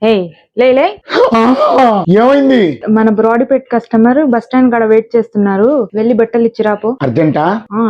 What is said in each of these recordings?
హే లే లే ఏమైంది? మన బ్రాడీపేట్ కస్టమర్ బస్ స్టాండ్ కాడ వెయిట్ చేస్తున్నారు, వెళ్ళి బట్టలు ఇచ్చిరాపో. అర్జెంటా?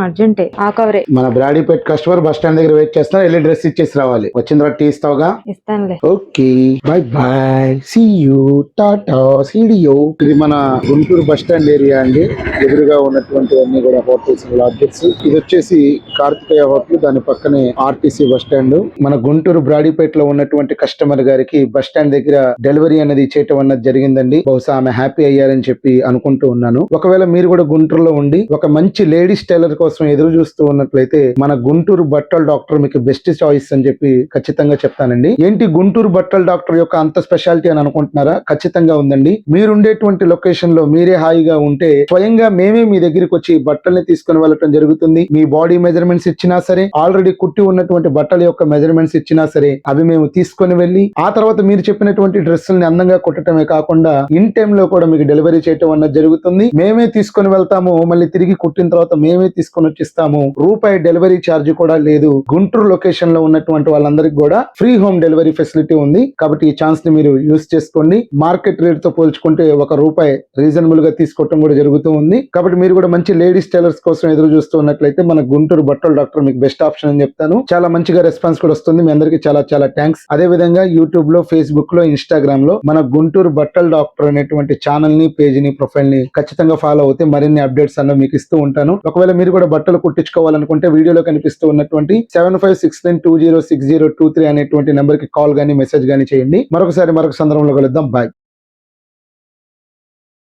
అర్జెంటే, ఆ కవరే మన బ్రాడీపేట్ కస్టమర్ బస్ స్టాండ్ దగ్గర వెయిట్ చేస్తున్నా, వెళ్ళి డ్రెస్ ఇచ్చేసి రావాలి. వచ్చిన తర్వాత టీ ఇస్తావుగా? ఇస్తానులే. Okay, bye bye, see you, ta-ta, సీడియో. ఇది మన గుంటూరు బస్ స్టాండ్ ఏరియా అండి. ఎదురుగా ఉన్నటువంటి అన్ని కూడా హోటల్స్, లాడ్జెస్. ఇది వచ్చేసి కార్తికేయ హోటల్, దాని పక్కనే ఆర్టీసీ బస్ స్టాండ్. మన గుంటూరు బ్రాడీపేట్ లో ఉన్నటువంటి కస్టమర్ గారికి బస్ స్టాండ్ దగ్గర డెలివరీ అనేది చేయటం అన్నది జరిగిందండి. బహుశా ఆమె హ్యాపీ అయ్యారని చెప్పి అనుకుంటూ ఉన్నాను. ఒకవేళ మీరు కూడా గుంటూరులో ఉండి ఒక మంచి లేడీస్ టైలర్ కోసం ఎదురు చూస్తూ ఉన్నట్లయితే మన గుంటూరు బట్టల డాక్టర్ మీకు బెస్ట్ చాయిస్ అని చెప్పి ఖచ్చితంగా చెప్తానండి. ఏంటి గుంటూరు బట్టల డాక్టర్ యొక్క అంత స్పెషాలిటీ అని అనుకుంటున్నారా? ఖచ్చితంగా ఉందండి. మీరుండేటువంటి లొకేషన్ లో మీరే హాయిగా ఉంటే స్వయంగా మేమే మీ దగ్గరికి వచ్చి బట్టల్ని తీసుకుని వెళ్ళటం జరుగుతుంది. మీ బాడీ మెజర్మెంట్స్ ఇచ్చినా సరే, ఆల్రెడీ కుట్టి ఉన్నటువంటి బట్టల యొక్క మెజర్మెంట్స్ ఇచ్చినా సరే, అవి మేము తీసుకొని వెళ్ళి ఆ తర్వాత మీరు చెప్పినటువంటి డ్రెస్సుల్ని అందంగా కుట్టడమే కాకుండా ఇన్ టైమ్ లో కూడా మీకు డెలివరీ చేయటం అన్నది జరుగుతుంది. మేమే తీసుకొని వెళ్తాము, మళ్ళీ తిరిగి కుట్టిన తర్వాత మేమే తీసుకొని వచ్చిస్తాము. రూపాయి డెలివరీ ఛార్జ్ కూడా లేదు. గుంటూరు లొకేషన్ లో ఉన్నటువంటి వాళ్ళందరికీ కూడా ఫ్రీ హోమ్ డెలివరీ ఫెసిలిటీ ఉంది. కాబట్టి ఈ ఛాన్స్ ని మీరు యూస్ చేసుకోండి. మార్కెట్ రేట్ తో పోల్చుకుంటే ₹1 రీజనబుల్ గా తీసుకోవటం కూడా జరుగుతూ ఉంది. కాబట్టి మీరు కూడా మంచి లేడీస్ టైలర్స్ కోసం ఎదురు చూస్తూ ఉన్నట్లయితే మన గుంటూరు బట్టల డాక్టర్ మీకు బెస్ట్ ఆప్షన్ అని చెప్తాను. చాలా మంచిగా రెస్పాన్స్ కూడా వస్తుంది. మీ అందరికీ చాలా చాలా థ్యాంక్స్. అదే విధంగా యూట్యూబ్ లో, ఫేస్బుక్ లో, ఇన్స్టాగ్రామ్ లో మన గుంటూరు బట్టల డాక్టర్ అనేటువంటి ఛానల్ ని, పేజ్ ని, ప్రొఫైల్ ని ఖచ్చితంగా ఫాలో అవుతే మరిన్ని అప్డేట్స్ అన్న మీకు ఇస్తూ ఉంటాను. ఒకవేళ మీరు కూడా బట్టలు కుట్టించుకోవాలనుకుంటే వీడియోలో కనిపిస్తూ ఉన్నటువంటి 7569206023 అనేటువంటి నెంబర్ కి కాల్ గానీ మెసేజ్ గానీ చేయండి. మరొక సందర్భంలో కలుద్దాం. బాయ్.